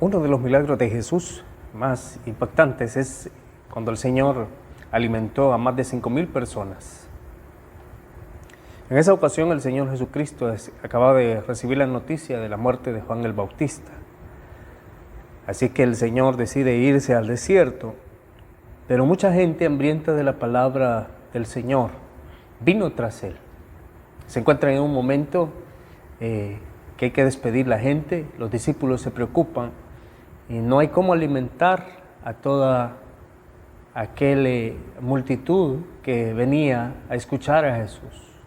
Uno de los milagros de Jesús más impactantes es cuando el Señor alimentó a más de 5,000 personas. En esa ocasión el Señor Jesucristo acababa de recibir la noticia de la muerte de Juan el Bautista. Así que el Señor decide irse al desierto, pero mucha gente hambrienta de la palabra del Señor vino tras Él. Se encuentra en un momento que hay que despedir la gente, los discípulos se preocupan y no hay cómo alimentar a toda aquella multitud que venía a escuchar a Jesús.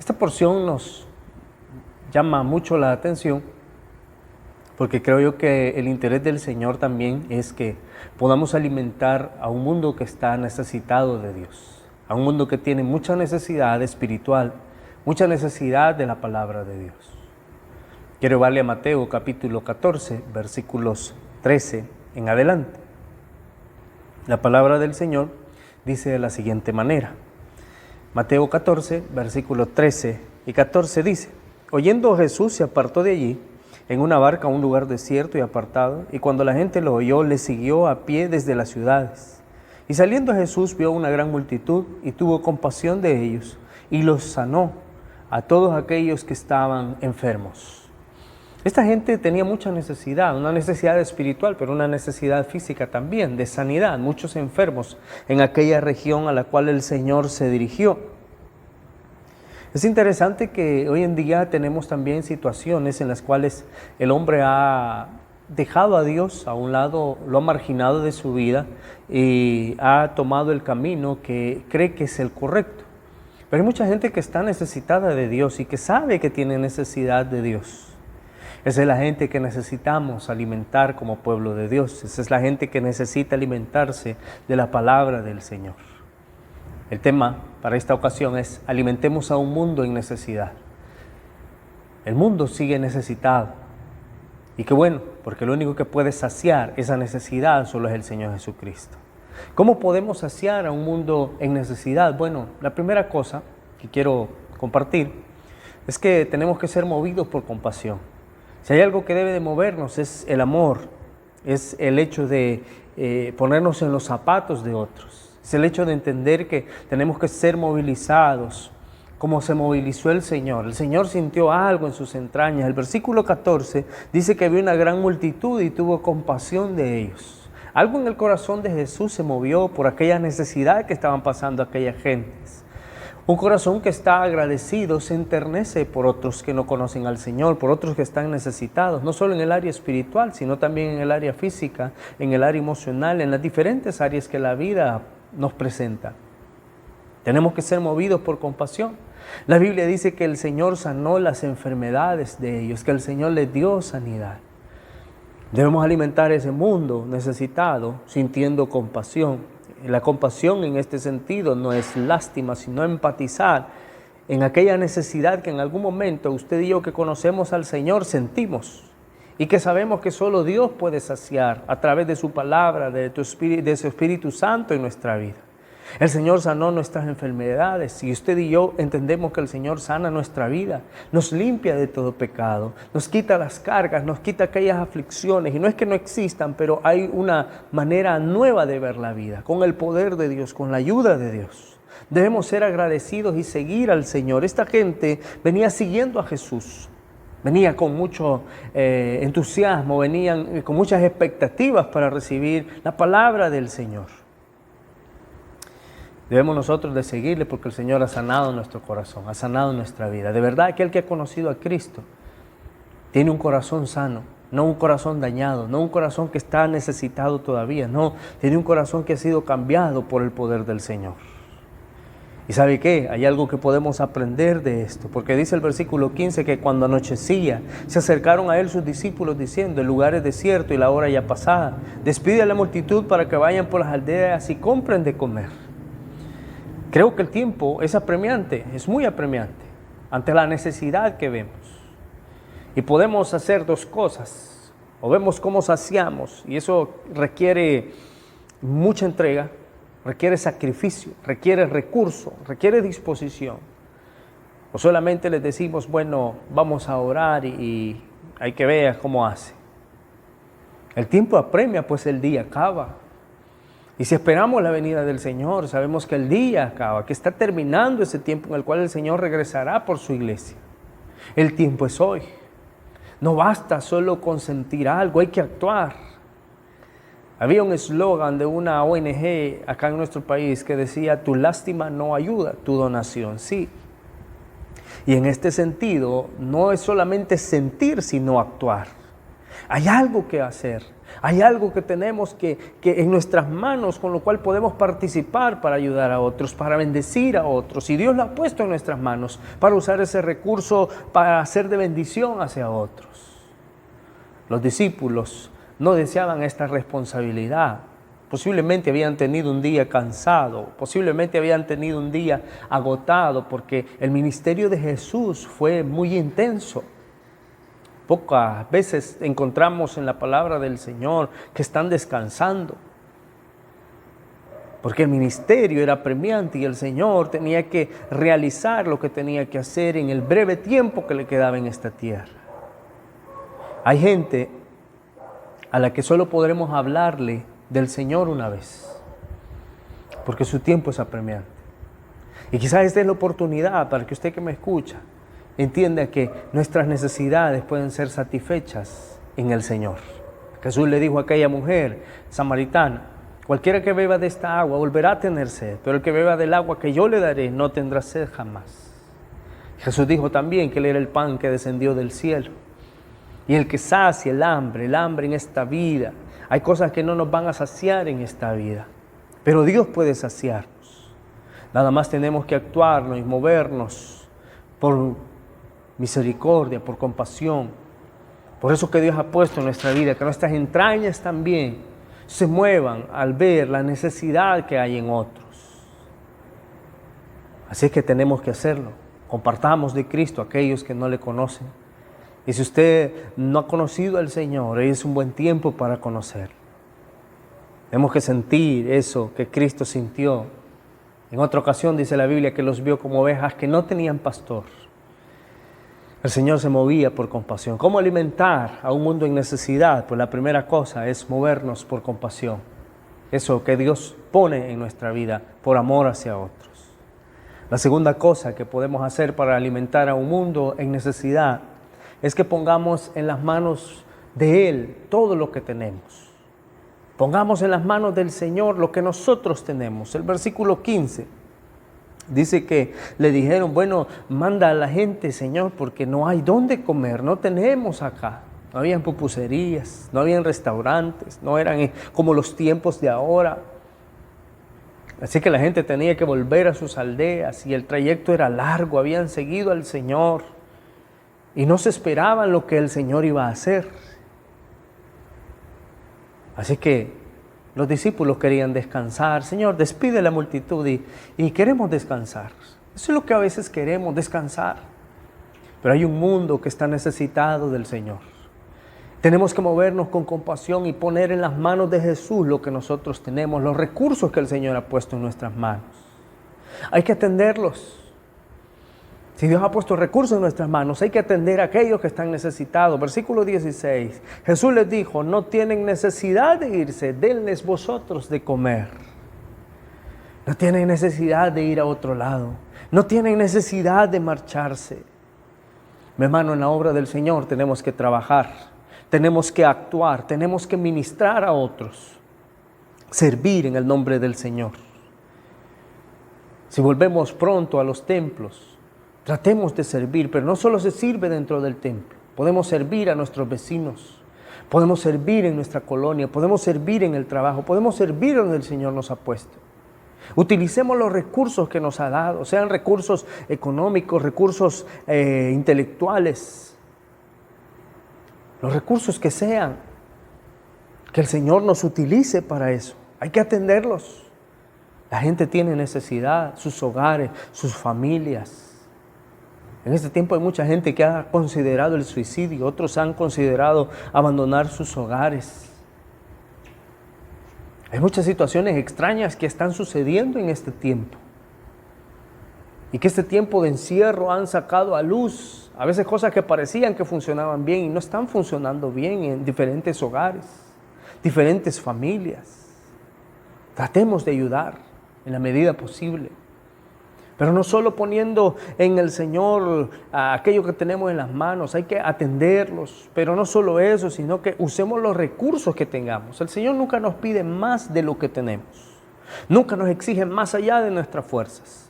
Esta porción nos llama mucho la atención porque creo yo que el interés del Señor también es que podamos alimentar a un mundo que está necesitado de Dios, a un mundo que tiene mucha necesidad espiritual, mucha necesidad de la palabra de Dios. Quiero llevarle a Mateo capítulo 14, versículos 13 en adelante. La palabra del Señor dice de la siguiente manera. Mateo 14, versículos 13 y 14 dice: Oyendo Jesús se apartó de allí en una barca a un lugar desierto y apartado, y cuando la gente lo oyó, le siguió a pie desde las ciudades. Y saliendo Jesús vio una gran multitud y tuvo compasión de ellos, y los sanó a todos aquellos que estaban enfermos. Esta gente tenía mucha necesidad, una necesidad espiritual, pero una necesidad física también, de sanidad, muchos enfermos en aquella región a la cual el Señor se dirigió. Es interesante que hoy en día tenemos también situaciones en las cuales el hombre ha dejado a Dios a un lado, lo ha marginado de su vida y ha tomado el camino que cree que es el correcto. Pero hay mucha gente que está necesitada de Dios y que sabe que tiene necesidad de Dios. Esa es la gente que necesitamos alimentar como pueblo de Dios. Esa es la gente que necesita alimentarse de la palabra del Señor. El tema para esta ocasión es: alimentemos a un mundo en necesidad. El mundo sigue necesitado. Y qué bueno, porque lo único que puede saciar esa necesidad solo es el Señor Jesucristo. ¿Cómo podemos saciar a un mundo en necesidad? Bueno, la primera cosa que quiero compartir es que tenemos que ser movidos por compasión. Si hay algo que debe de movernos es el amor, es el hecho de ponernos en los zapatos de otros, es el hecho de entender que tenemos que ser movilizados como se movilizó el Señor. El Señor sintió algo en sus entrañas. El versículo 14 dice que vio una gran multitud y tuvo compasión de ellos. Algo en el corazón de Jesús se movió por aquella necesidad que estaban pasando aquellas gentes. Un corazón que está agradecido se enternece por otros que no conocen al Señor, por otros que están necesitados, no solo en el área espiritual, sino también en el área física, en el área emocional, en las diferentes áreas que la vida nos presenta. Tenemos que ser movidos por compasión. La Biblia dice que el Señor sanó las enfermedades de ellos, que el Señor les dio sanidad. Debemos alimentar ese mundo necesitado sintiendo compasión. La compasión en este sentido no es lástima, sino empatizar en aquella necesidad que en algún momento usted y yo que conocemos al Señor sentimos y que sabemos que solo Dios puede saciar a través de su palabra, de su Espíritu Santo en nuestra vida. El Señor sanó nuestras enfermedades y usted y yo entendemos que el Señor sana nuestra vida, nos limpia de todo pecado, nos quita las cargas, nos quita aquellas aflicciones. Y no es que no existan, pero hay una manera nueva de ver la vida, con el poder de Dios, con la ayuda de Dios. Debemos ser agradecidos y seguir al Señor. Esta gente venía siguiendo a Jesús. Venía con mucho entusiasmo, venían con muchas expectativas para recibir la palabra del Señor. Debemos nosotros de seguirle porque el Señor ha sanado nuestro corazón, ha sanado nuestra vida. De verdad, aquel que ha conocido a Cristo tiene un corazón sano, no un corazón dañado, no un corazón que está necesitado todavía, no, tiene un corazón que ha sido cambiado por el poder del Señor. ¿Y sabe qué? Hay algo que podemos aprender de esto, porque dice el versículo 15 que cuando anochecía, se acercaron a él sus discípulos diciendo: el lugar es desierto y la hora ya pasada. Despide a la multitud para que vayan por las aldeas y compren de comer. Creo que el tiempo es apremiante, es muy apremiante, ante la necesidad que vemos. Y podemos hacer dos cosas, o vemos cómo saciamos, y eso requiere mucha entrega, requiere sacrificio, requiere recurso, requiere disposición. O solamente les decimos, bueno, vamos a orar y hay que ver cómo hace. El tiempo apremia, pues el día acaba. Y si esperamos la venida del Señor, sabemos que el día acaba, que está terminando ese tiempo en el cual el Señor regresará por su iglesia. El tiempo es hoy. No basta solo consentir algo, hay que actuar. Había un eslogan de una ONG acá en nuestro país que decía: tu lástima no ayuda, tu donación sí. Y en este sentido, no es solamente sentir, sino actuar. Hay algo que hacer, hay algo que tenemos que en nuestras manos, con lo cual podemos participar para ayudar a otros, para bendecir a otros. Y Dios lo ha puesto en nuestras manos para usar ese recurso para hacer de bendición hacia otros. Los discípulos no deseaban esta responsabilidad. Posiblemente habían tenido un día cansado, posiblemente habían tenido un día agotado, porque el ministerio de Jesús fue muy intenso. Pocas veces encontramos en la palabra del Señor que están descansando, porque el ministerio era apremiante y el Señor tenía que realizar lo que tenía que hacer en el breve tiempo que le quedaba en esta tierra. Hay gente a la que solo podremos hablarle del Señor una vez, porque su tiempo es apremiante. Y quizás esta es la oportunidad para que usted que me escucha entienda que nuestras necesidades pueden ser satisfechas en el Señor. Jesús le dijo a aquella mujer samaritana: cualquiera que beba de esta agua volverá a tener sed, pero el que beba del agua que yo le daré no tendrá sed jamás. Jesús dijo también que Él era el pan que descendió del cielo. Y el que sacia el hambre en esta vida. Hay cosas que no nos van a saciar en esta vida, pero Dios puede saciarnos. Nada más tenemos que actuarnos y movernos por misericordia, por compasión. Por eso que Dios ha puesto en nuestra vida, que nuestras entrañas también se muevan al ver la necesidad que hay en otros. Así que tenemos que hacerlo. Compartamos de Cristo a aquellos que no le conocen. Y si usted no ha conocido al Señor, hoy es un buen tiempo para conocerlo. Tenemos que sentir eso que Cristo sintió. En otra ocasión dice la Biblia que los vio como ovejas que no tenían pastor. El Señor se movía por compasión. ¿Cómo alimentar a un mundo en necesidad? Pues la primera cosa es movernos por compasión. Eso que Dios pone en nuestra vida por amor hacia otros. La segunda cosa que podemos hacer para alimentar a un mundo en necesidad es que pongamos en las manos de Él todo lo que tenemos. Pongamos en las manos del Señor lo que nosotros tenemos. El versículo 15 dice que le dijeron: bueno, manda a la gente, Señor, porque no hay dónde comer, no tenemos acá. No habían pupuserías, no habían restaurantes, no eran como los tiempos de ahora. Así que la gente tenía que volver a sus aldeas y el trayecto era largo, habían seguido al Señor. Y no se esperaban lo que el Señor iba a hacer. Así que los discípulos querían descansar. Señor, despide la multitud y queremos descansar. Eso es lo que a veces queremos, descansar. Pero hay un mundo que está necesitado del Señor. Tenemos que movernos con compasión y poner en las manos de Jesús lo que nosotros tenemos, los recursos que el Señor ha puesto en nuestras manos. Hay que atenderlos. Si Dios ha puesto recursos en nuestras manos, hay que atender a aquellos que están necesitados. Versículo 16. Jesús les dijo: no tienen necesidad de irse, denles vosotros de comer. No tienen necesidad de ir a otro lado. No tienen necesidad de marcharse. Mi hermano, en la obra del Señor tenemos que trabajar, tenemos que actuar, tenemos que ministrar a otros, servir en el nombre del Señor. Si volvemos pronto a los templos, tratemos de servir, pero no solo se sirve dentro del templo. Podemos servir a nuestros vecinos, podemos servir en nuestra colonia, podemos servir en el trabajo, podemos servir donde el Señor nos ha puesto. Utilicemos los recursos que nos ha dado, sean recursos económicos, recursos intelectuales, los recursos que sean, que el Señor nos utilice para eso. Hay que atenderlos. La gente tiene necesidad, sus hogares, sus familias. En este tiempo hay mucha gente que ha considerado el suicidio, otros han considerado abandonar sus hogares. Hay muchas situaciones extrañas que están sucediendo en este tiempo. Y que este tiempo de encierro han sacado a luz a veces cosas que parecían que funcionaban bien y no están funcionando bien en diferentes hogares. diferentes familias. Tratemos de ayudar en la medida posible. Pero no solo poniendo en el Señor aquello que tenemos en las manos, hay que atenderlos. Pero no solo eso, sino que usemos los recursos que tengamos. El Señor nunca nos pide más de lo que tenemos. Nunca nos exige más allá de nuestras fuerzas.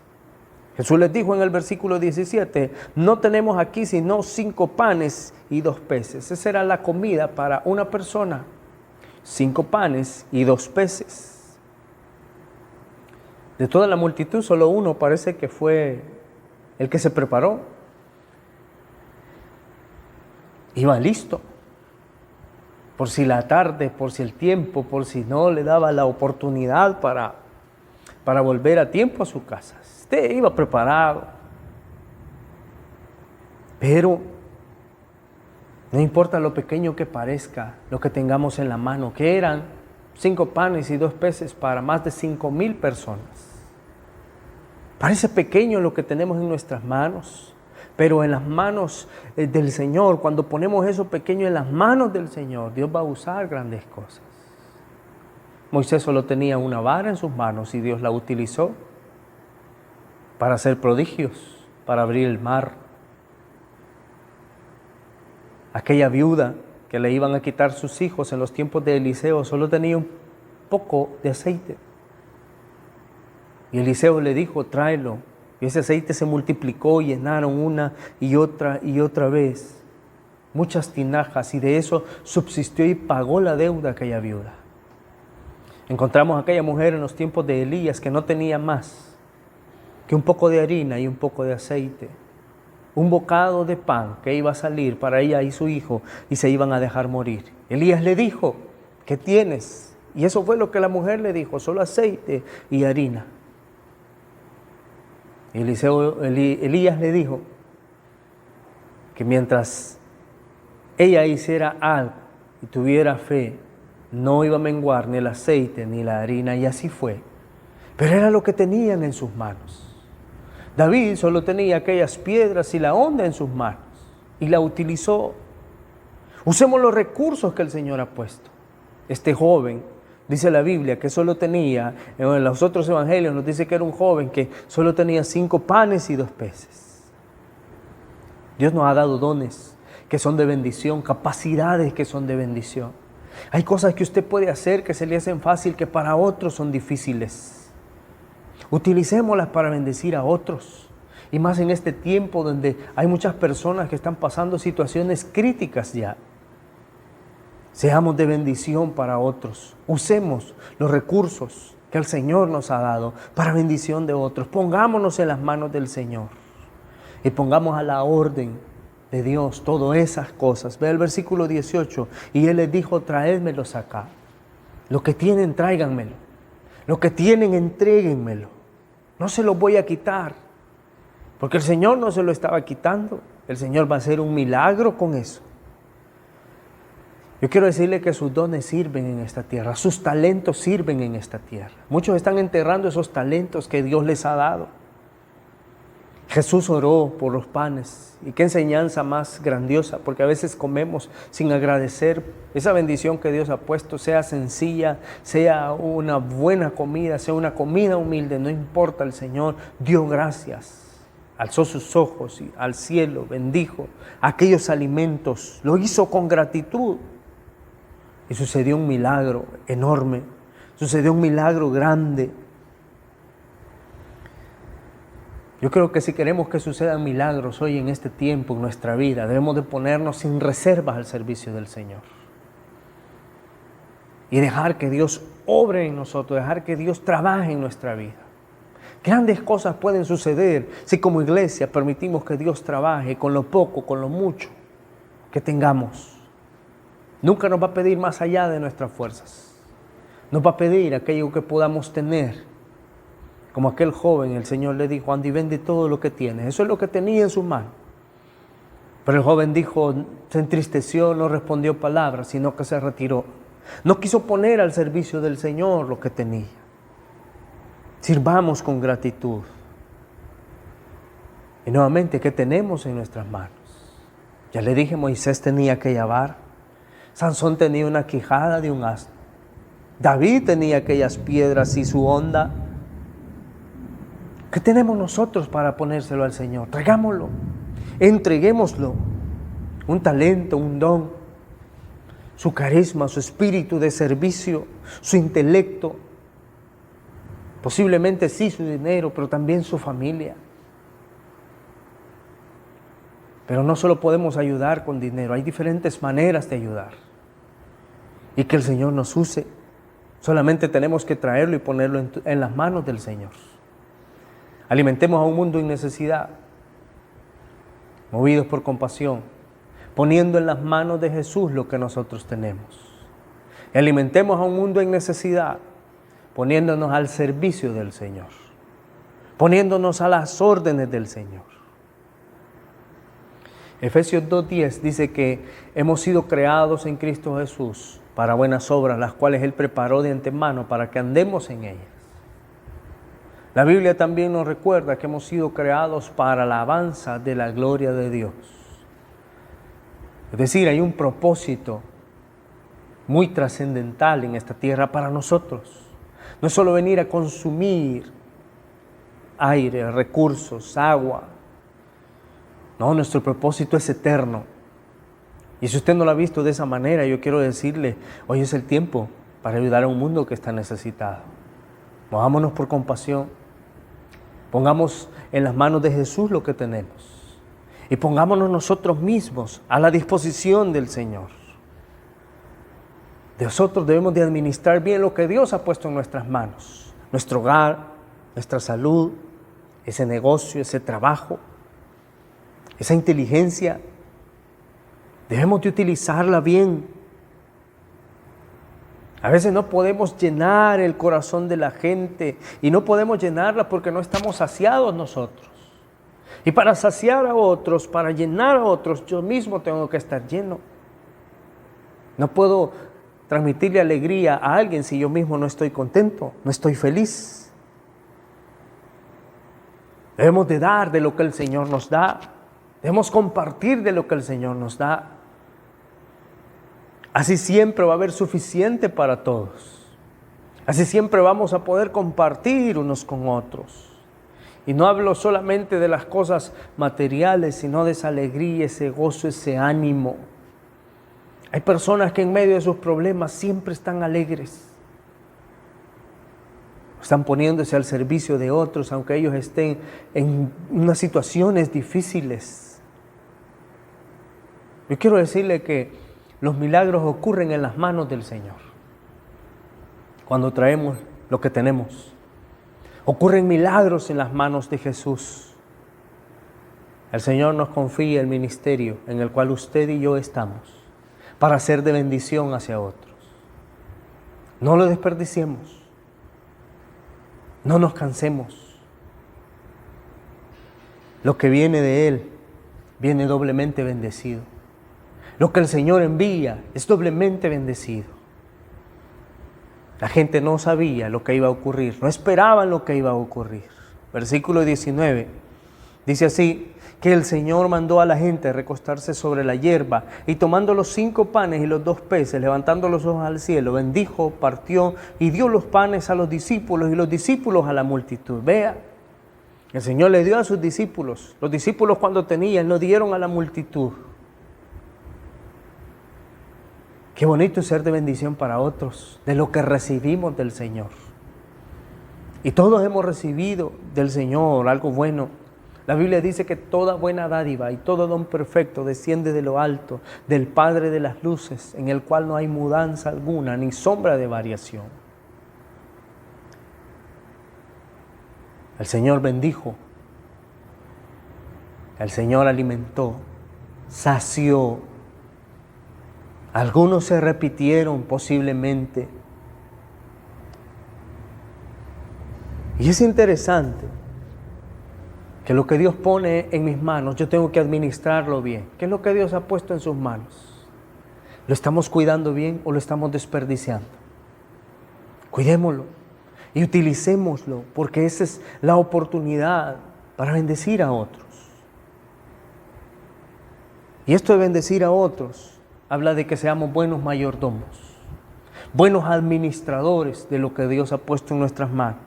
Jesús les dijo en el versículo 17, no tenemos aquí sino 5 panes y 2 peces. Esa era la comida para una persona. 5 panes y 2 peces. De toda la multitud, solo uno parece que fue el que se preparó. Iba listo. Por si la tarde, por si el tiempo, por si no le daba la oportunidad para volver a tiempo a su casa. Usted iba preparado. Pero no importa lo pequeño que parezca, lo que tengamos en la mano, que eran 5 panes y 2 peces para más de 5,000 personas. Parece pequeño lo que tenemos en nuestras manos, pero en las manos del Señor, cuando ponemos eso pequeño en las manos del Señor, Dios va a usar grandes cosas. Moisés solo tenía una vara en sus manos y Dios la utilizó para hacer prodigios, para abrir el mar. Aquella viuda que le iban a quitar sus hijos en los tiempos de Eliseo solo tenía un poco de aceite. Y Eliseo le dijo, tráelo. Y ese aceite se multiplicó y llenaron una y otra vez muchas tinajas, y de eso subsistió y pagó la deuda aquella viuda. Encontramos a aquella mujer en los tiempos de Elías que no tenía más que un poco de harina y un poco de aceite, un bocado de pan que iba a salir para ella y su hijo y se iban a dejar morir. Elías le dijo, ¿qué tienes? Y eso fue lo que la mujer le dijo, solo aceite y harina. Elías le dijo que mientras ella hiciera algo y tuviera fe, no iba a menguar ni el aceite ni la harina, y así fue. Pero era lo que tenían en sus manos. David solo tenía aquellas piedras y la onda en sus manos y la utilizó. Usemos los recursos que el Señor ha puesto. Este joven, dice la Biblia, que solo tenía, en los otros evangelios nos dice que era un joven que solo tenía 5 panes y 2 peces. Dios nos ha dado dones que son de bendición, capacidades que son de bendición. Hay cosas que usted puede hacer que se le hacen fácil, que para otros son difíciles. Utilicémoslas para bendecir a otros. Y más en este tiempo donde hay muchas personas que están pasando situaciones críticas ya. Seamos de bendición para otros. Usemos los recursos que el Señor nos ha dado para bendición de otros. Pongámonos en las manos del Señor y pongamos a la orden de Dios todas esas cosas. Ve el versículo 18. Y Él les dijo, traédmelos acá. Lo que tienen, tráiganmelo. Lo que tienen, entréguenmelo. No se los voy a quitar. Porque el Señor no se lo estaba quitando. El Señor va a hacer un milagro con eso. Yo quiero decirle que sus dones sirven en esta tierra. Sus talentos sirven en esta tierra. Muchos están enterrando esos talentos que Dios les ha dado. Jesús oró por los panes. Y qué enseñanza más grandiosa, porque a veces comemos sin agradecer esa bendición que Dios ha puesto, sea sencilla, sea una buena comida, sea una comida humilde, no importa, el Señor dio gracias, alzó sus ojos al cielo, bendijo aquellos alimentos, lo hizo con gratitud y sucedió un milagro enorme, sucedió un milagro grande. Yo creo que si queremos que sucedan milagros hoy en este tiempo, en nuestra vida, debemos de ponernos sin reservas al servicio del Señor. Y dejar que Dios obre en nosotros, dejar que Dios trabaje en nuestra vida. Grandes cosas pueden suceder si como iglesia permitimos que Dios trabaje con lo poco, con lo mucho que tengamos. Nunca nos va a pedir más allá de nuestras fuerzas. Nos va a pedir aquello que podamos tener. Como aquel joven, el Señor le dijo, anda y vende todo lo que tienes. Eso es lo que tenía en su mano. Pero el joven dijo, se entristeció, no respondió palabras, sino que se retiró. No quiso poner al servicio del Señor lo que tenía. Sirvamos con gratitud. Y nuevamente, ¿qué tenemos en nuestras manos? Ya le dije, Moisés tenía aquella vara. Sansón tenía una quijada de un asno. David tenía aquellas piedras y su honda. ¿Qué tenemos nosotros para ponérselo al Señor? Traigámoslo, entreguémoslo. Un talento, un don, su carisma, su espíritu de servicio, su intelecto. Posiblemente sí su dinero, pero también su familia. Pero no solo podemos ayudar con dinero, hay diferentes maneras de ayudar. Y que el Señor nos use. Solamente tenemos que traerlo y ponerlo en las manos del Señor. Alimentemos a un mundo en necesidad, movidos por compasión, poniendo en las manos de Jesús lo que nosotros tenemos. Y alimentemos a un mundo en necesidad, poniéndonos al servicio del Señor, poniéndonos a las órdenes del Señor. Efesios 2:10 dice que hemos sido creados en Cristo Jesús para buenas obras, las cuales Él preparó de antemano para que andemos en ellas. La Biblia también nos recuerda que hemos sido creados para la alabanza de la gloria de Dios. Es decir, hay un propósito muy trascendental en esta tierra para nosotros. No es solo venir a consumir aire, recursos, agua. No, nuestro propósito es eterno. Y si usted no lo ha visto de esa manera, yo quiero decirle, hoy es el tiempo para ayudar a un mundo que está necesitado. Movámonos por compasión. Pongamos en las manos de Jesús lo que tenemos. Y pongámonos nosotros mismos a la disposición del Señor. Nosotros debemos de administrar bien lo que Dios ha puesto en nuestras manos. Nuestro hogar, nuestra salud, ese negocio, ese trabajo, esa inteligencia. Debemos de utilizarla bien. A veces no podemos llenar el corazón de la gente y no podemos llenarla porque no estamos saciados nosotros. Y para saciar a otros, para llenar a otros, yo mismo tengo que estar lleno. No puedo transmitirle alegría a alguien si yo mismo no estoy contento, no estoy feliz. Debemos de dar de lo que el Señor nos da. Debemos compartir de lo que el Señor nos da. Así siempre va a haber suficiente para todos. Así siempre vamos a poder compartir unos con otros. Y no hablo solamente de las cosas materiales, sino de esa alegría, ese gozo, ese ánimo. Hay personas que en medio de sus problemas siempre están alegres. Están poniéndose al servicio de otros, aunque ellos estén en unas situaciones difíciles. Yo quiero decirle que los milagros ocurren en las manos del Señor. Cuando traemos lo que tenemos. Ocurren milagros en las manos de Jesús. El Señor nos confía el ministerio en el cual usted y yo estamos para ser de bendición hacia otros. No lo desperdiciemos. No nos cansemos. Lo que viene de Él viene doblemente bendecido. Lo que el Señor envía es doblemente bendecido. La gente no sabía lo que iba a ocurrir, no esperaban lo que iba a ocurrir. Versículo 19 dice así, que el Señor mandó a la gente recostarse sobre la hierba y tomando los 5 panes y los 2 peces, levantando los ojos al cielo, bendijo, partió y dio los panes a los discípulos y los discípulos a la multitud. Vea, el Señor le dio a sus discípulos. Los discípulos cuando tenían, lo dieron a la multitud. Qué bonito es ser de bendición para otros, de lo que recibimos del Señor. Y todos hemos recibido del Señor algo bueno. La Biblia dice que toda buena dádiva y todo don perfecto desciende de lo alto, del Padre de las luces, en el cual no hay mudanza alguna, ni sombra de variación. El Señor bendijo, el Señor alimentó, sació. Algunos se repitieron posiblemente. Y es interesante que lo que Dios pone en mis manos, yo tengo que administrarlo bien. ¿Qué es lo que Dios ha puesto en sus manos? ¿Lo estamos cuidando bien o lo estamos desperdiciando? Cuidémoslo y utilicémoslo, porque esa es la oportunidad para bendecir a otros. Y esto de bendecir a otros habla de que seamos buenos mayordomos. buenos administradores de lo que Dios ha puesto en nuestras manos.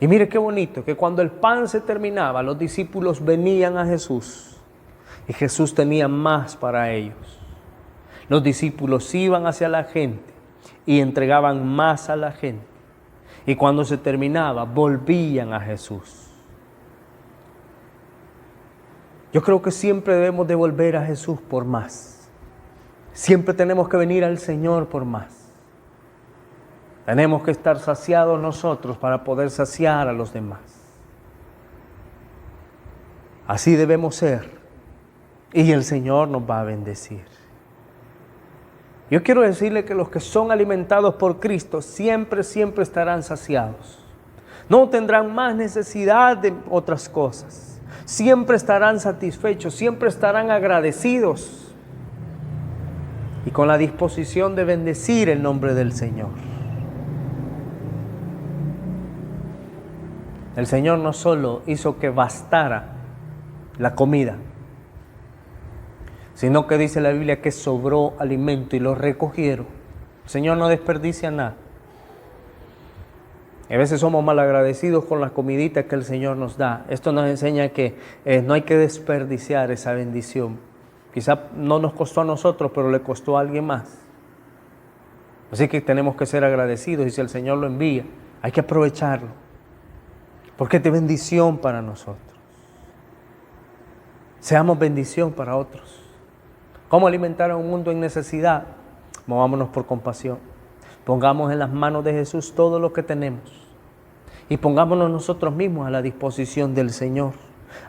Y mire qué bonito, que cuando el pan se terminaba, los discípulos venían a Jesús y Jesús tenía más para ellos. Los discípulos iban hacia la gente y entregaban más a la gente. Y cuando se terminaba, volvían a Jesús. Yo creo que siempre debemos de volver a Jesús por más. Siempre tenemos que venir al Señor por más. Tenemos que estar saciados nosotros para poder saciar a los demás. Así debemos ser. Y el Señor nos va a bendecir. Yo quiero decirle que los que son alimentados por Cristo siempre estarán saciados. No tendrán más necesidad de otras cosas. Siempre estarán satisfechos, siempre estarán agradecidos y con la disposición de bendecir el nombre del Señor. El Señor no solo hizo que bastara la comida, sino que dice la Biblia que sobró alimento y lo recogieron. El Señor no desperdicia nada. A veces somos malagradecidos con las comiditas que el Señor nos da. Esto nos enseña que no hay que desperdiciar esa bendición. Quizá no nos costó a nosotros, pero le costó a alguien más. Así que tenemos que ser agradecidos y si el Señor lo envía, hay que aprovecharlo. Porque es de bendición para nosotros. Seamos bendición para otros. ¿Cómo alimentar a un mundo en necesidad? Movámonos por compasión. Pongamos en las manos de Jesús todo lo que tenemos. Y pongámonos nosotros mismos a la disposición del Señor,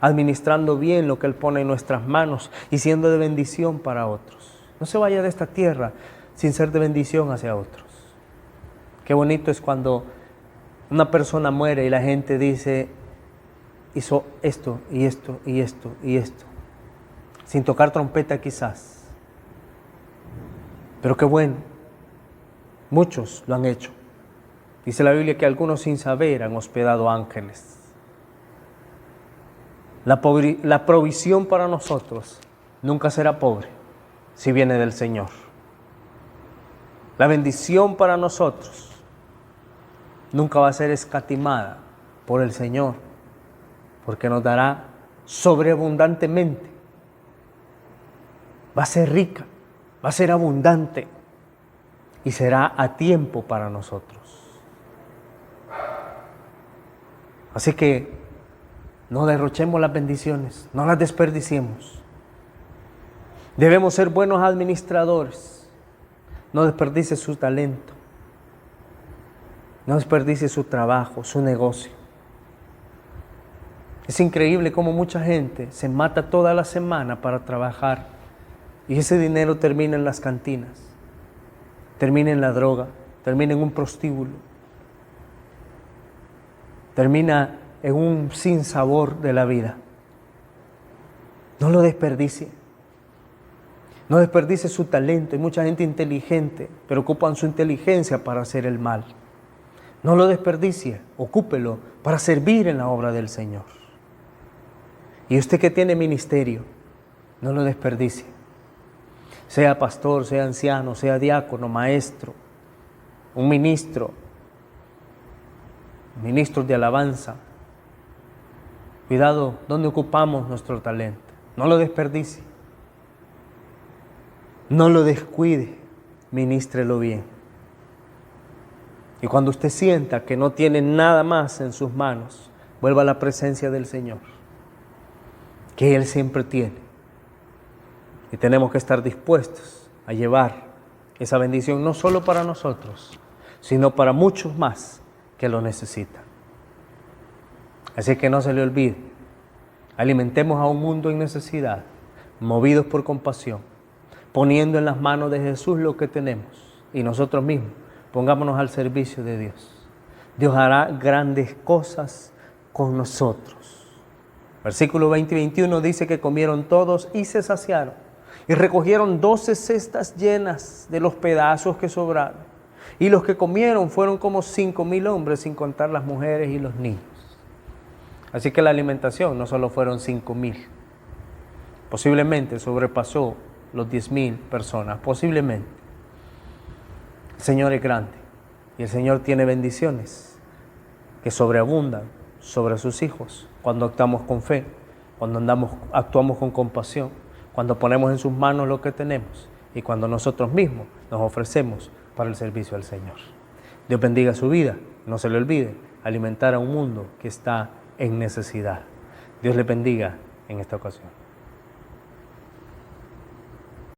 administrando bien lo que Él pone en nuestras manos y siendo de bendición para otros. No se vaya de esta tierra sin ser de bendición hacia otros. Qué bonito es cuando una persona muere y la gente dice, hizo esto y esto y esto y esto. Sin tocar trompeta quizás. Pero qué bueno, muchos lo han hecho. Dice la Biblia que algunos sin saber han hospedado ángeles. La provisión para nosotros nunca será pobre si viene del Señor. La bendición para nosotros nunca va a ser escatimada por el Señor, porque nos dará sobreabundantemente. Va a ser rica, va a ser abundante y será a tiempo para nosotros. Así que no derrochemos las bendiciones, no las desperdiciemos. Debemos ser buenos administradores. No desperdicie su talento, no desperdicie su trabajo, su negocio. Es increíble cómo mucha gente se mata toda la semana para trabajar y ese dinero termina en las cantinas, termina en la droga, termina en un prostíbulo, termina en un sinsabor de la vida. No lo desperdicie. No desperdicie su talento. Hay mucha gente inteligente, pero ocupan su inteligencia para hacer el mal. No lo desperdicie, ocúpelo para servir en la obra del Señor. Y usted que tiene ministerio, no lo desperdicie. Sea pastor, sea anciano, sea diácono, maestro, un ministro, ministros de alabanza. Cuidado, ¿dónde ocupamos nuestro talento? No lo desperdicie. No lo descuide, ministrelo bien. Y cuando usted sienta que no tiene nada más en sus manos, vuelva a la presencia del Señor, que Él siempre tiene. Y tenemos que estar dispuestos a llevar esa bendición no solo para nosotros, sino para muchos más que lo necesitan. Así que no se le olvide, alimentemos a un mundo en necesidad, movidos por compasión, poniendo en las manos de Jesús lo que tenemos y nosotros mismos pongámonos al servicio de Dios. Dios hará grandes cosas con nosotros. Versículo 20 y 21 dice que comieron todos y se saciaron y recogieron 12 cestas llenas de los pedazos que sobraron. Y los que comieron fueron como 5,000 hombres, sin contar las mujeres y los niños. Así que la alimentación no solo fueron 5,000, posiblemente sobrepasó los 10,000 personas, posiblemente. El Señor es grande y el Señor tiene bendiciones que sobreabundan sobre sus hijos cuando actuamos con fe, cuando actuamos con compasión, cuando ponemos en sus manos lo que tenemos y cuando nosotros mismos nos ofrecemos para el servicio al Señor. Dios bendiga su vida, no se le olvide alimentar a un mundo que está en necesidad. Dios le bendiga en esta ocasión.